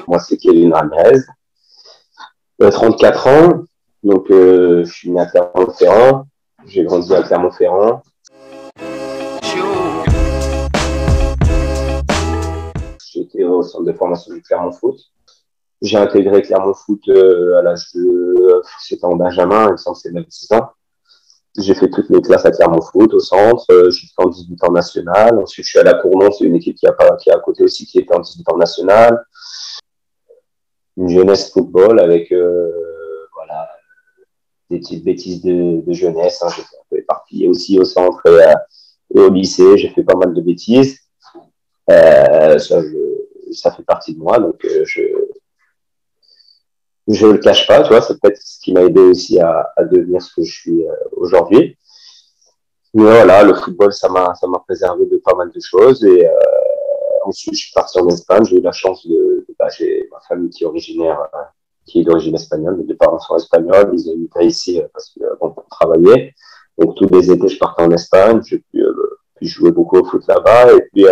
moi, c'est Kevin Ramirez, 34 ans. Donc, je suis né à Clermont-Ferrand. J'ai grandi à Clermont-Ferrand. J'ai été au centre de formation du Clermont Foot. J'ai intégré Clermont Foot à l'âge de... C'était en Benjamin, il me semble que c'est 26 ans. J'ai fait toutes mes classes à Clermont Foot, au centre, jusqu'en 18 ans national. Ensuite, je suis à la Cournon, c'est une équipe qui est à côté aussi, qui était en 18 ans national. Une jeunesse football avec voilà, des petites bêtises de jeunesse. Hein. J'ai fait un peu éparpillé aussi au centre et au lycée. J'ai fait pas mal de bêtises. Ça fait partie de moi, donc je le cache pas, tu vois, c'est peut-être ce qui m'a aidé aussi à devenir ce que je suis aujourd'hui. Mais voilà, le football, ça m'a préservé de pas mal de choses. Et ensuite, je suis parti en Espagne. J'ai eu la chance j'ai ma famille qui est originaire, qui est d'origine espagnole. Mes deux parents sont espagnols. Ils ont immigré ici parce que pour travailler. Donc tous les étés, je partais en Espagne. J'ai pu jouer beaucoup au foot là-bas. Et puis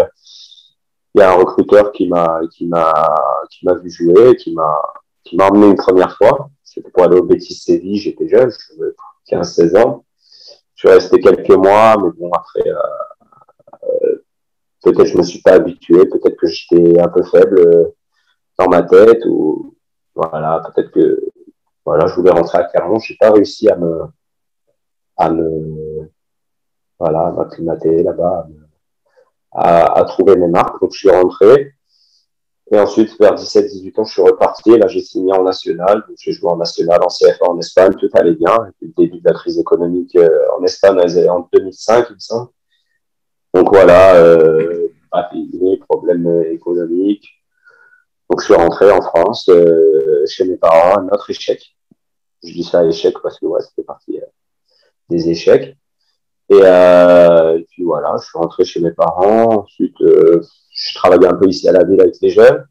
il y a un recruteur qui m'a vu jouer, qui m'a emmené une première fois. C'était pour aller au Betis Séville. J'étais jeune, j'avais 15-16 ans. Je suis resté quelques mois, mais bon, après, peut-être je me suis pas habitué, peut-être que j'étais un peu faible dans ma tête, ou voilà, peut-être que voilà, je voulais rentrer à Clermont, j'ai pas réussi à me voilà, à m'acclimater là-bas, à trouver mes marques, donc je suis rentré. Et ensuite, vers 17-18 ans, je suis reparti. Et là, j'ai signé en national. Donc, j'ai joué en national, en CFA, en Espagne. Tout allait bien. Et puis, le début de la crise économique en Espagne, en 2005, il me semble. Donc voilà, problème économique. Donc je suis rentré en France chez mes parents, un autre échec. Je dis ça échec parce que ouais, ça fait partie des échecs. Et puis voilà, je suis rentré chez mes parents. Ensuite, je travaillais un peu ici à la ville avec les jeunes.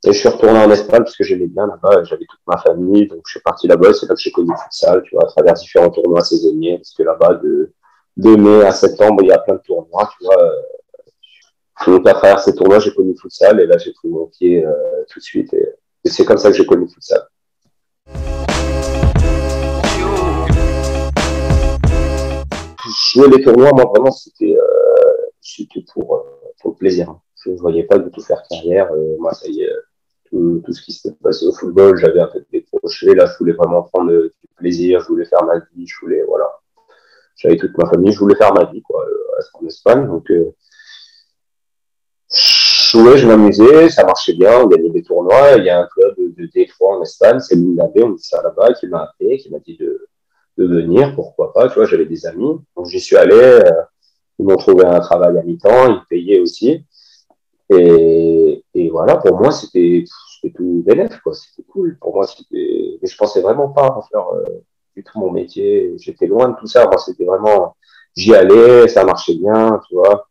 Et je suis retourné en Espagne parce que j'aimais bien là-bas. J'avais toute ma famille, donc je suis parti là-bas. C'est là que j'ai connu le futsal, tu vois, à travers différents tournois saisonniers. Parce que là-bas, de mai à septembre, il y a plein de tournois, tu vois. Donc à travers ces tournois, j'ai connu le futsal et là j'ai pris mon pied tout de suite et c'est comme ça que j'ai connu le futsal. Jouer les tournois, moi vraiment c'était pour le plaisir. Je ne voyais pas du tout faire carrière. Moi ça y est, tout ce qui s'était passé au football, j'avais un peu décroché. Là je voulais vraiment prendre du plaisir, je voulais faire ma vie, je voulais voilà. J'avais toute ma famille, je voulais faire ma vie quoi, rester en Espagne. Donc je m'amusais, ça marchait bien, on gagnait des tournois. Il y a un club de Détroit en Espagne, c'est l'Inabé, on dit ça là-bas, qui m'a appelé, qui m'a dit de venir, pourquoi pas, tu vois, j'avais des amis. Donc j'y suis allé, ils m'ont trouvé un travail à mi-temps, ils payaient aussi. Et voilà, pour moi, c'était tout bénef, quoi, c'était cool. Pour moi, mais je pensais vraiment pas en faire du tout mon métier. J'étais loin de tout ça, moi, c'était vraiment, j'y allais, ça marchait bien, tu vois.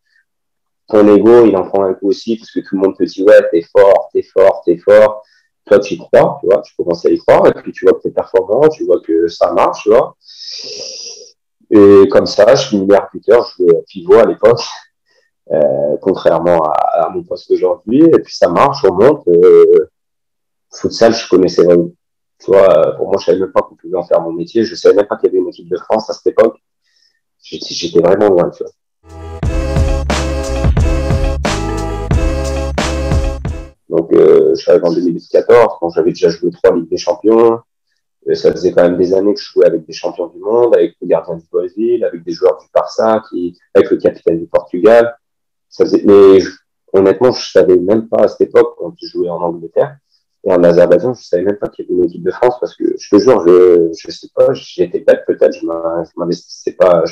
Ton ego, il en prend un coup aussi, parce que tout le monde te dit, ouais, t'es fort, t'es fort, t'es fort. Toi, tu y crois, tu vois, tu commences à y croire, et puis tu vois que t'es performant, tu vois que ça marche, tu vois. Et comme ça, je suis buteur, je jouais pivot à l'époque, contrairement à mon poste d'aujourd'hui, et puis ça marche, on monte. Futsal, je connaissais vraiment. Tu vois, pour moi, je savais même pas qu'on pouvait en faire mon métier, je savais même pas qu'il y avait une équipe de France à cette époque. J'étais vraiment loin, tu vois. Donc, je suis arrivé en 2014, quand j'avais déjà joué 3 Ligues des Champions. Ça faisait quand même des années que je jouais avec des champions du monde, avec le gardien du Brésil, avec des joueurs du Barça, avec le capitaine du Portugal. Honnêtement, je savais même pas à cette époque, quand je jouais en Angleterre et en Azerbaïdjan, je savais même pas qu'il y avait une équipe de France parce que je te jure, je sais pas, j'étais bête peut-être, je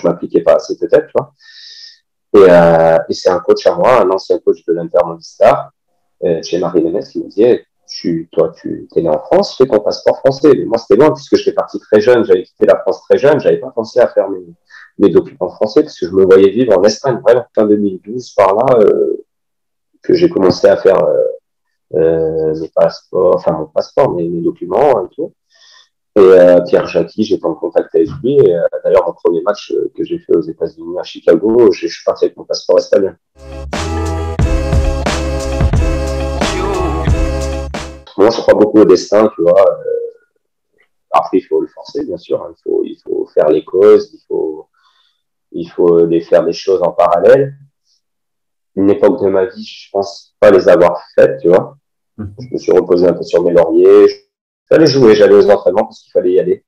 m'impliquais pas assez peut-être, tu vois. Et c'est un coach à moi, un ancien coach de l'Inter Movistar, chez Marie Ménès, qui me disait, toi, tu es né en France, fais ton passeport français. Mais moi, c'était loin, puisque j'étais parti très jeune, j'avais quitté la France très jeune, j'avais pas pensé à faire mes documents français, parce que je me voyais vivre en Espagne, vraiment, fin 2012, par là, que j'ai commencé à faire mes passeports, enfin mon passeport, mes documents et tout. Et Pierre Jacqui, j'étais en contact avec lui, et d'ailleurs, mon premier match que j'ai fait aux États-Unis, à Chicago, je suis parti avec mon passeport espagnol. Moi, je crois beaucoup au destin, tu vois. Après, il faut le forcer, bien sûr, hein. Il faut faire les causes, il faut les faire des choses en parallèle. Une époque de ma vie, je pense pas les avoir faites, tu vois. Je me suis reposé un peu sur mes lauriers. J'allais jouer, j'allais aux entraînements parce qu'il fallait y aller.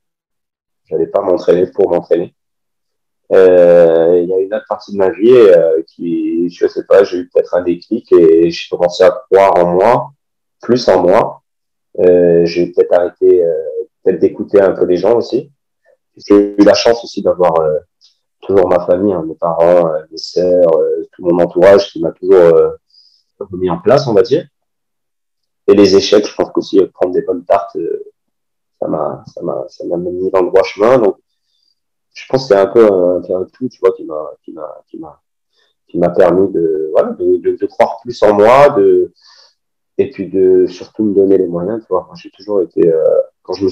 J'allais pas m'entraîner pour m'entraîner. Il y a une autre partie de ma vie qui, je sais pas, j'ai eu peut-être un déclic et j'ai commencé à croire en moi, plus en moi. J'ai peut-être arrêté peut-être d'écouter un peu les gens aussi. J'ai eu la chance aussi d'avoir toujours ma famille, hein, mes parents, mes sœurs, tout mon entourage qui m'a toujours mis en place, on va dire. Et les échecs, je pense qu'aussi prendre des bonnes tartes, ça m'a mis dans le droit chemin. Donc, je pense que c'est un peu un tout, tu vois, qui m'a permis de, voilà, de croire plus en moi, et puis de surtout me donner les moyens, tu vois. Moi, j'ai toujours été, quand je me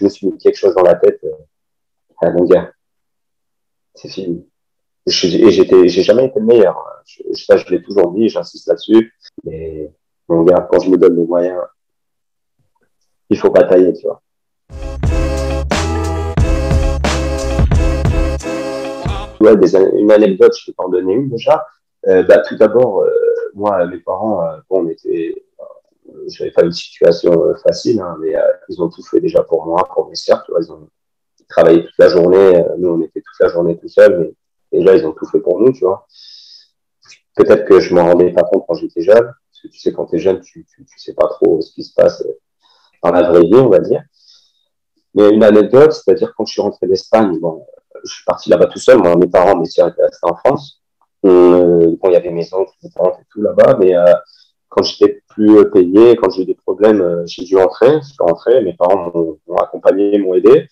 suis mis quelque chose dans la tête, mon gars, c'est fini. J'ai jamais été le meilleur, hein. Ça, je l'ai toujours dit, j'insiste là-dessus. Mais, mon gars, quand je me donne les moyens, il faut batailler, tu vois. Ouais, une anecdote, je peux t'en donner une déjà. Tout d'abord, moi, mes parents, bon, j'avais pas une situation facile, hein, mais ils ont tout fait déjà pour moi, pour mes sœurs, tu vois, ils ont travaillé toute la journée, nous on était toute la journée tout seuls, mais déjà ils ont tout fait pour nous, tu vois. Peut-être que je m'en rendais pas compte quand j'étais jeune, parce que tu sais, quand t'es jeune, tu sais pas trop ce qui se passe dans la vraie vie, on va dire. Mais une anecdote, c'est-à-dire quand je suis rentré d'Espagne, bon, je suis parti là-bas tout seul, moi, mes parents, mes sœurs étaient restés en France. Bon, il y avait mes oncles, mes tantes et tout là-bas, mais quand j'étais plus payé, quand j'ai eu des problèmes, j'ai dû rentrer. Je suis rentré, mes parents m'ont accompagné, m'ont aidé.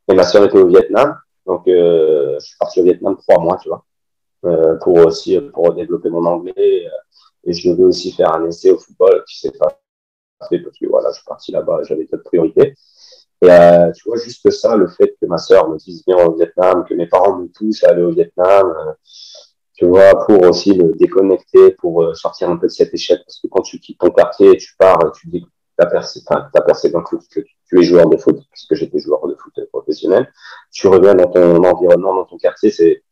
Et ma sœur était au Vietnam, donc je suis parti au Vietnam 3 mois, tu vois, pour aussi pour développer mon anglais. Et je devais aussi faire un essai au football, qui s'est pas fait parce que voilà, je suis parti là-bas, j'avais d'autres priorités. Et tu vois, juste ça, le fait que ma sœur me dise viens au Vietnam, que mes parents me poussent à aller au Vietnam, tu vois, pour aussi me déconnecter, pour sortir un peu de cet échec. Parce que quand tu quittes ton quartier, tu pars, tu dis que t'as percé dans le foot, que tu es joueur de foot, puisque j'étais joueur de foot professionnel. Tu reviens dans ton environnement, dans ton quartier, c'est,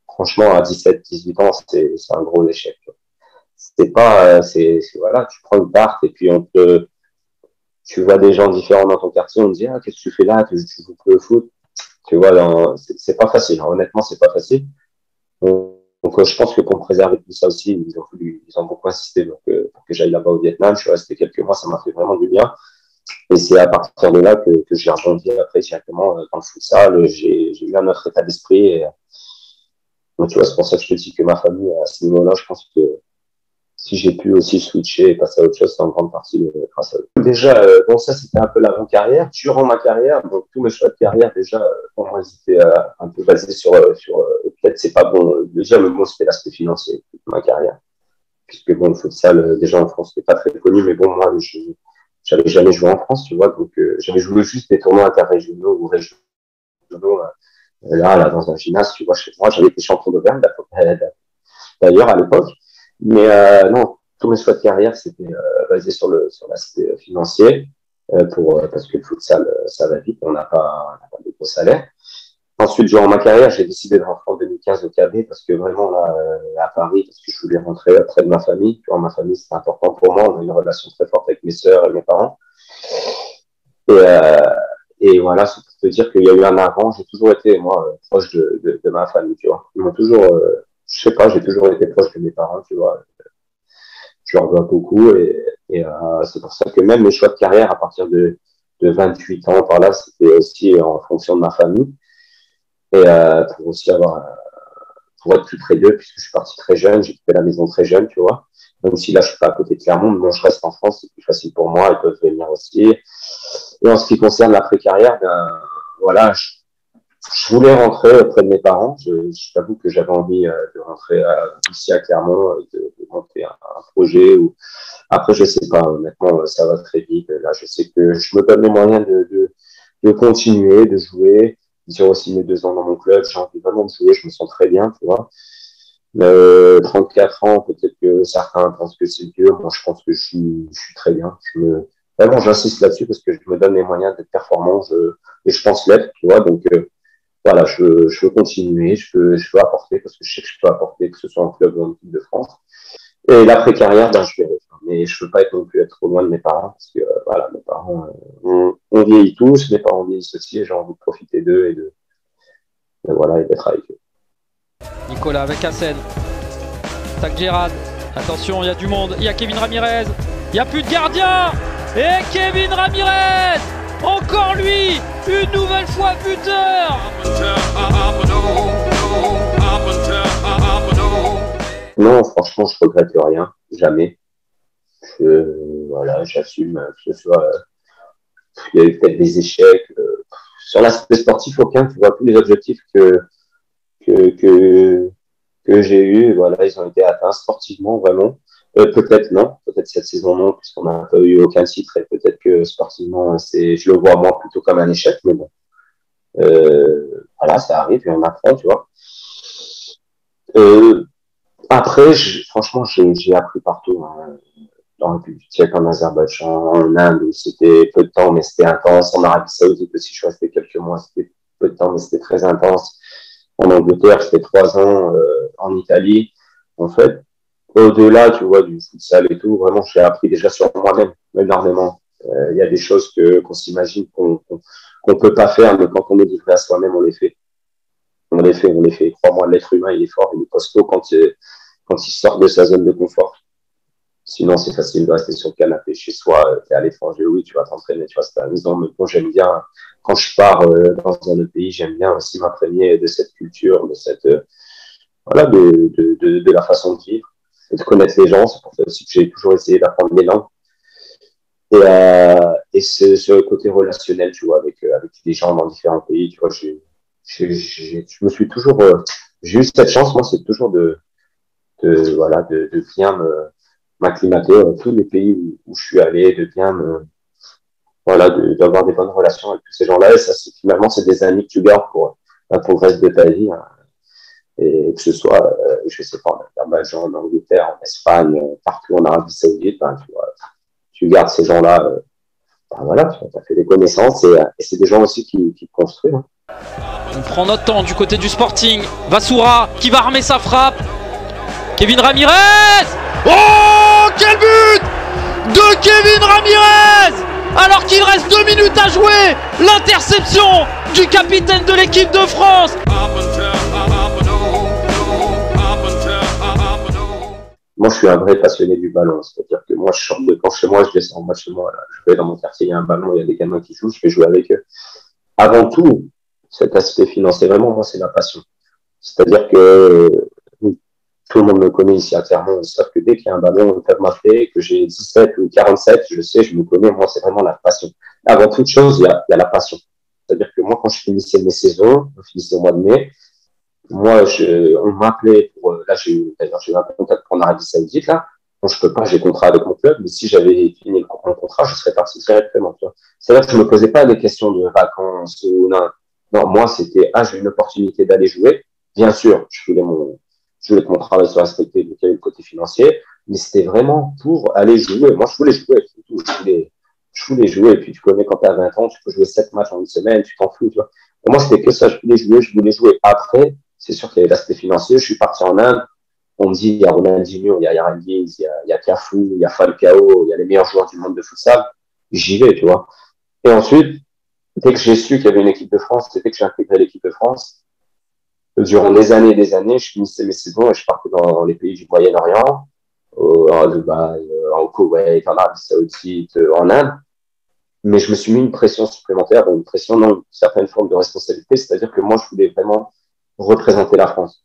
franchement, à 17, 18 ans, c'est un gros échec. C'est pas, voilà, tu prends une part et puis tu vois des gens différents dans ton quartier, on te dit, ah, qu'est-ce que tu fais là? Tu joues plus au foot? Tu vois, c'est pas facile. Honnêtement, c'est pas facile. Donc, je pense que pour me préserver de tout ça aussi, ils ont beaucoup insisté pour que j'aille là-bas au Vietnam. Je suis resté quelques mois, ça m'a fait vraiment du bien. Et c'est à partir de là que j'ai rebondi après directement dans le futsal. J'ai eu un autre état d'esprit. Donc, tu vois, c'est pour ça que je te dis que ma famille, à ce niveau-là, je pense que si j'ai pu aussi switcher et passer à autre chose, c'est en grande partie grâce à eux. Déjà, bon, ça, c'était un peu l'avant-carrière. Durant ma carrière, donc tous mes choix de carrière, déjà, pour moi, ils étaient un peu basés sur peut-être c'est pas bon de dire, mais bon, c'était l'aspect financier de ma carrière. Puisque bon, le futsal, déjà en France, c'était pas très connu, mais bon, moi, j'avais jamais joué en France, tu vois, donc j'avais joué juste des tournois interrégionaux ou régionaux, là, dans un gymnase, tu vois, chez moi, j'avais été champion d'Auvergne, d'ailleurs, à l'époque. Mais non, tous mes choix de carrière, c'était basé sur l'aspect financier, parce que le futsal, ça va vite, on n'a pas de gros salaires. Ensuite, durant ma carrière, j'ai décidé de rentrer en 2015 au KB parce que vraiment là, à Paris, parce que je voulais rentrer près de ma famille. Tu vois, ma famille, c'est important pour moi. On a une relation très forte avec mes sœurs et mes parents. Et, et voilà, c'est pour te dire qu'il y a eu un avant. J'ai toujours été, moi, proche de ma famille, tu vois. Ils m'ont toujours, je sais pas, j'ai toujours été proche de mes parents, tu vois. Je leur dois beaucoup et c'est pour ça que même mes choix de carrière à partir de 28 ans par là, c'était aussi en fonction de ma famille et pour aussi pour être plus près d'eux puisque je suis parti très jeune, j'ai quitté la maison très jeune, tu vois. Même si là je suis pas à côté de Clermont, mais bon, je reste en France, c'est plus facile pour moi, ils peuvent venir aussi. Et en ce qui concerne l'après-carrière, ben voilà, je voulais rentrer auprès de mes parents. Je t'avoue que j'avais envie de rentrer ici à Clermont, de monter un projet. Après, je sais pas, honnêtement, ça va très vite. Là, je sais que je me donne les moyens de continuer, de jouer. J'ai aussi mes 2 ans dans mon club. J'ai envie vraiment de jouer. Je me sens très bien, tu vois. 34 ans, peut-être que certains pensent que c'est vieux. Moi, je pense que je suis très bien. vraiment, j'insiste là-dessus parce que je me donne les moyens d'être performant, et je pense l'être, tu vois. Donc, voilà, je veux continuer, je veux apporter parce que je sais que je peux apporter, que ce soit en club ou en équipe de France. Et l'après-carrière, ben, je verrai. Mais je veux pas être non plus être trop loin de mes parents parce que, voilà, mes parents, on vieillit tous, mes parents vieillissent aussi et j'ai envie de profiter d'eux voilà, et d'être avec eux. Nicolas avec Hassen. Tac Gérard. Attention, il y a du monde. Il y a Kevin Ramirez. Il n'y a plus de gardien. Et Kevin Ramirez, encore lui, une nouvelle fois buteur. Non, franchement, je regrette rien, jamais. Voilà, j'assume que ce soit. Il y a eu peut-être des échecs. Sur l'aspect sportif, aucun. Tu vois, tous les objectifs que, que, que j'ai eus, voilà, ils ont été atteints sportivement, vraiment. Peut-être non, peut-être cette saison non, puisqu'on n'a pas eu aucun titre et peut-être que sportivement, je le vois moi plutôt comme un échec, mais bon. Voilà, ça arrive et on apprend, tu vois. Après, franchement, j'ai appris partout, hein. En République tchèque, en Azerbaïdjan, en Inde, c'était peu de temps, mais c'était intense. En Arabie Saoudite aussi, je suis resté quelques mois, c'était peu de temps, mais c'était très intense. En Angleterre, c'était 3 ans, en Italie. En fait, au-delà, tu vois, du futsal et tout, vraiment, j'ai appris déjà sur moi-même, énormément. Il y a des choses qu'on s'imagine qu'on peut pas faire, mais quand on est livré à soi-même, on les fait. On les fait, on les fait. Crois-moi, l'être humain, il est fort, il est costaud quand il sort de sa zone de confort. Sinon, c'est facile de rester sur le canapé chez soi. Tu es à l'étranger, oui, tu vas t'entraîner, tu vas à la maison. Mais bon, j'aime bien, quand je pars dans un autre pays, j'aime bien aussi m'imprégner de cette culture, de cette, voilà, de la façon de vivre et de connaître les gens. C'est pour ça aussi que j'ai toujours essayé d'apprendre les langues. Et ce côté relationnel, tu vois, avec des gens dans différents pays, tu vois, je me suis toujours, j'ai eu cette chance, moi, c'est toujours voilà, de bien m'acclimater dans tous les pays où je suis allé, de bien voilà, d'avoir des bonnes relations avec tous ces gens-là. Et ça, finalement, c'est des amis que tu gardes pour le reste de ta vie, hein. Et que ce soit, je sais pas, en Azerbaïdjan, en Angleterre, en Espagne, partout en Arabie Saoudite, ben, tu gardes ces gens-là, ben, voilà, tu as fait des connaissances et c'est des gens aussi qui te construisent, hein. On prend notre temps du côté du Sporting. Vassoura qui va armer sa frappe. Kevin Ramirez. Oh, quel but de Kevin Ramirez! Alors qu'il reste 2 minutes à jouer, l'interception du capitaine de l'équipe de France. Moi, je suis un vrai passionné du ballon. C'est-à-dire que moi, je sors de camp chez moi, je descends en bas chez moi. Là. Je vais dans mon quartier, il y a un ballon, il y a des gamins qui jouent, je vais jouer avec eux. Avant tout, cet aspect financier, vraiment, moi, c'est la passion. C'est-à-dire que tout le monde me connaît ici à Clermont. Ils savent que dès qu'il y a un ballon, ils peuvent m'appeler, que j'ai 17 ou 47, je sais, je me connais. Moi, c'est vraiment la passion. Avant toute chose, il y a la passion. C'est-à-dire que moi, quand je finissais mes saisons, je finissais au mois de mai, moi, on m'appelait pour, là, d'ailleurs, j'ai eu un contact pour l'Arabie Saoudite, là. Bon, je peux pas, j'ai contrat avec mon club, mais si j'avais fini mon contrat, je serais parti directement, tu vois. C'est-à-dire que je me posais pas des questions de vacances ou non. Non, moi, c'était, j'ai une opportunité d'aller jouer. Bien sûr, je voulais que mon travail soit respecté, donc il y avait le côté financier, mais c'était vraiment pour aller jouer. Moi, je voulais jouer, je voulais jouer. Et puis, tu connais, quand tu as 20 ans, tu peux jouer 7 matchs en une semaine, tu t'en fous, tu vois. Pour moi, c'était que ça, je voulais jouer. Après, c'est sûr qu'il y avait l'aspect financier. Je suis parti en Inde. On me dit, il y a Ronaldinho, il y a Yaran Giggs, il y a Cafu, il y a Falcao, il y a les meilleurs joueurs du monde de futsal. J'y vais, tu vois. Et ensuite, dès que j'ai su qu'il y avait une équipe de France, dès que j'ai intégré l'équipe de France, durant des années et des années, je finissais mes saisons et je partais dans les pays du Moyen-Orient, en Dubaï, en Koweït, en Arabie Saoudite, en Inde. Mais je me suis mis une pression supplémentaire, une pression, non, une certaine forme de responsabilité, c'est-à-dire que moi, je voulais vraiment représenter la France.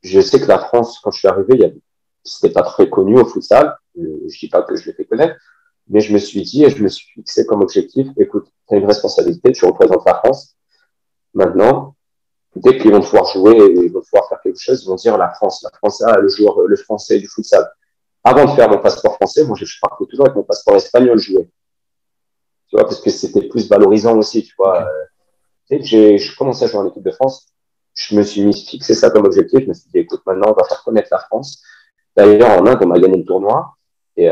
Je sais que la France, quand je suis arrivé, c'était pas très connu au futsal. Je dis pas que je l'ai fait connaître, mais je me suis dit et je me suis fixé comme objectif, écoute, tu as une responsabilité, tu représentes la France. Maintenant, dès qu'ils vont pouvoir jouer et ils vont pouvoir faire quelque chose, ils vont dire la France a le joueur, le français du futsal. Avant de faire mon passeport français, moi, je partais toujours avec mon passeport espagnol jouer. Tu vois, parce que c'était plus valorisant aussi, tu vois. Okay. Je commençais à jouer en équipe de France. Je me suis fixé ça comme objectif. Je me suis dit, écoute, maintenant, on va faire connaître la France. D'ailleurs, en Inde, on a gagné le tournoi. Et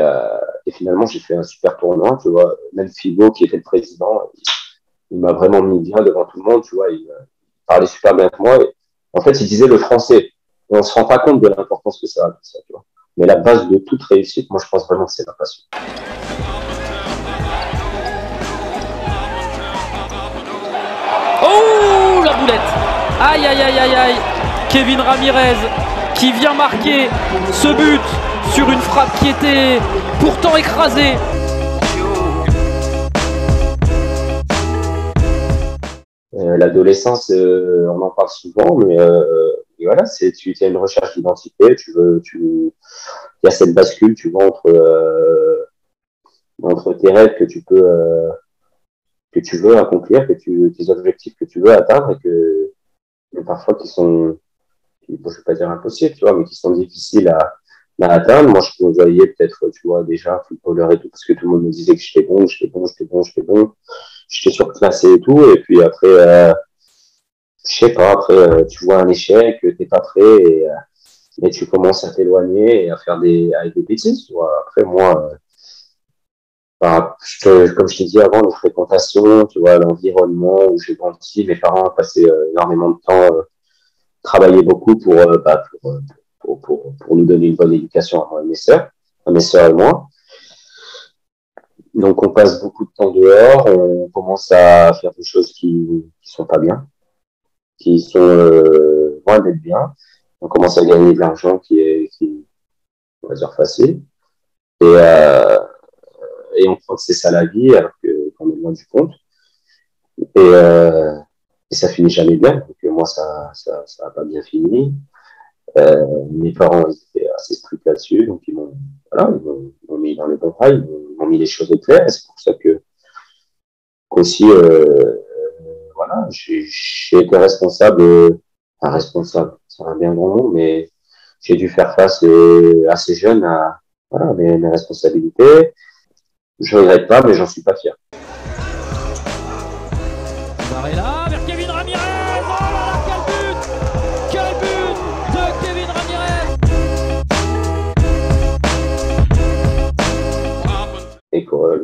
finalement, j'ai fait un super tournoi, tu vois. Même Figo, qui était le président, il m'a vraiment mis bien devant tout le monde, tu vois. Il parlait super bien avec moi. Et, en fait, il disait le français. Et on se rend pas compte de l'importance que ça a, ça, tu vois. Mais la base de toute réussite, moi, je pense vraiment que c'est la passion. Oh, la boulette! Aïe, aïe, aïe, aïe, aïe! Kevin Ramirez qui vient marquer ce but sur une frappe qui était pourtant écrasée. L'adolescence, on en parle souvent, mais voilà, tu as une recherche d'identité, il y a cette bascule, tu vois, entre tes rêves que tu veux accomplir, tes objectifs que tu veux atteindre et mais parfois je vais pas dire impossibles, tu vois, mais qui sont difficiles à atteindre. Moi, je me voyais peut-être, tu vois, déjà footballeur et tout, parce que tout le monde me disait que j'étais bon. J'étais surclassé et tout, et puis après, je sais pas, après, tu vois un échec, t'es pas prêt, et tu commences à t'éloigner et à faire avec des bêtises, tu vois. Après, moi, comme je t'ai dit avant, les fréquentations, tu vois, l'environnement où j'ai grandi, mes parents passaient énormément de temps, travaillaient beaucoup pour nous donner une bonne éducation à moi à mes sœurs et moi. Donc, on passe beaucoup de temps dehors, on commence à faire des choses qui sont pas bien, qui sont loin d'être bien. On commence à gagner de l'argent on va dire, facile. Et on croit que c'est ça la vie, alors qu'on est loin du compte. Et ça finit jamais bien. Donc, moi, ça a pas bien fini. Mes parents, ils étaient assez stricts là-dessus, donc voilà, ils m'ont mis dans les bons rails, ils m'ont mis les choses au clair. Et c'est pour ça qu'aussi, voilà, j'ai été responsable, c'est un bien grand mot, mais j'ai dû faire face assez jeune à voilà, mes responsabilités. Je regrette pas, mais j'en suis pas fier. Varela vers Kevin Ramirez. Oh là là, quel but! Quel but de Kevin Ramirez!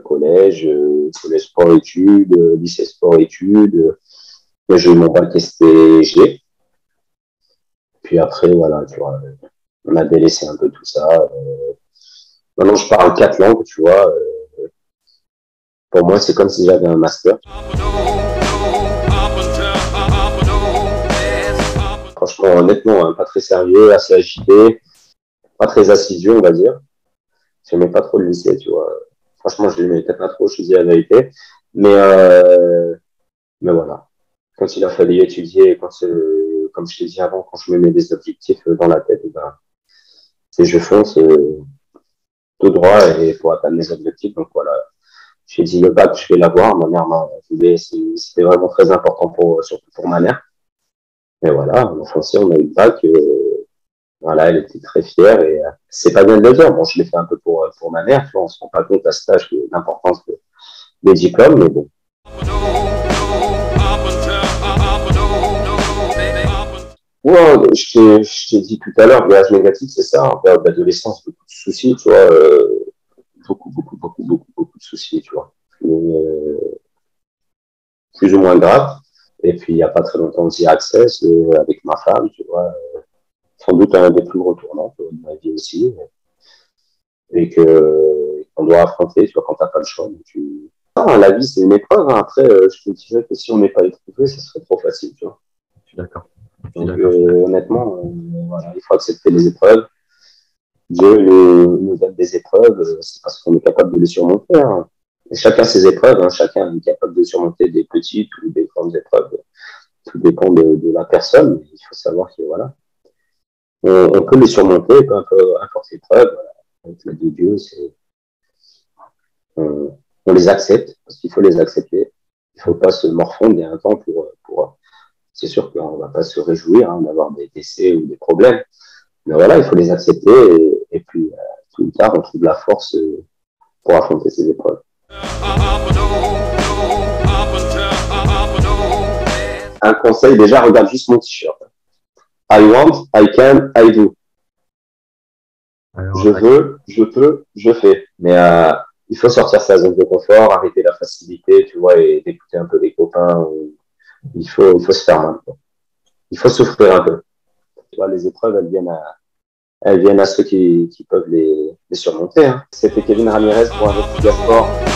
Collège sport-études, lycée sport-études. J'ai eu mon bac STG. Puis après, voilà, tu vois, on a délaissé un peu tout ça. Maintenant, je parle 4 langues, tu vois. Pour moi, c'est comme si j'avais un master. Franchement, honnêtement, hein, pas très sérieux, assez agité, pas très assidu, on va dire. J'aimais pas trop le lycée, tu vois. Franchement, je l'aimais peut-être pas trop, je te dis la vérité. Mais voilà. Quand il a fallu étudier, comme je t'ai dit avant, quand je me mets des objectifs dans la tête, ben, je fonce tout droit et pour atteindre mes objectifs. Donc voilà, j'ai dit le bac, je vais l'avoir. Ma mère m'a voulu, c'était vraiment très important surtout pour ma mère. Et voilà, on a foncé, on a eu le bac. Voilà, elle était très fière et c'est pas bien de le dire. Bon, je l'ai fait un peu pour ma mère, tu vois, on se rend pas compte à cet âge de l'importance des diplômes, mais bon. Ouais, je t'ai dit tout à l'heure, le âge négatif, c'est ça, en période d'adolescence, beaucoup de soucis, tu vois, beaucoup de soucis, tu vois. Plus ou moins grave. Et puis, il n'y a pas très longtemps aussi, Access, avec ma femme, tu vois, sans doute un des plus gros tournants de ma vie aussi, et qu'on doit affronter, tu vois, quand t'as pas le choix. Non, la vie, c'est une épreuve, hein. Après, je te dirais que si on n'est pas éprouvé, ça serait trop facile, tu vois. Je suis d'accord. Donc, honnêtement, voilà, il faut accepter les épreuves. Dieu nous donne des épreuves, c'est parce qu'on est capable de les surmonter. Hein. Et chacun ses épreuves, hein, chacun est capable de surmonter des petites ou des grandes épreuves. Tout dépend de la personne. Il faut savoir que voilà, on peut les surmonter, peu importe l'épreuve. Voilà. Avec l'aide de Dieu, on les accepte parce qu'il faut les accepter. Il ne faut pas se morfondre il y a un temps pour c'est sûr qu'on ne va pas se réjouir hein, d'avoir des décès ou des problèmes. Mais voilà, il faut les accepter et puis tout ou tard, on trouve la force pour affronter ces épreuves. Un conseil, déjà, regarde juste mon t-shirt. I want, I can, I do. Je veux, je peux, je fais. Mais il faut sortir sa zone de confort, arrêter la facilité, tu vois, et d'écouter un peu les copains. Il faut se faire mal, quoi. Il faut souffrir un peu. Tu vois, les épreuves, elles viennent à ceux qui peuvent les surmonter, hein. C'était Kevin Ramirez pour un autre Sport.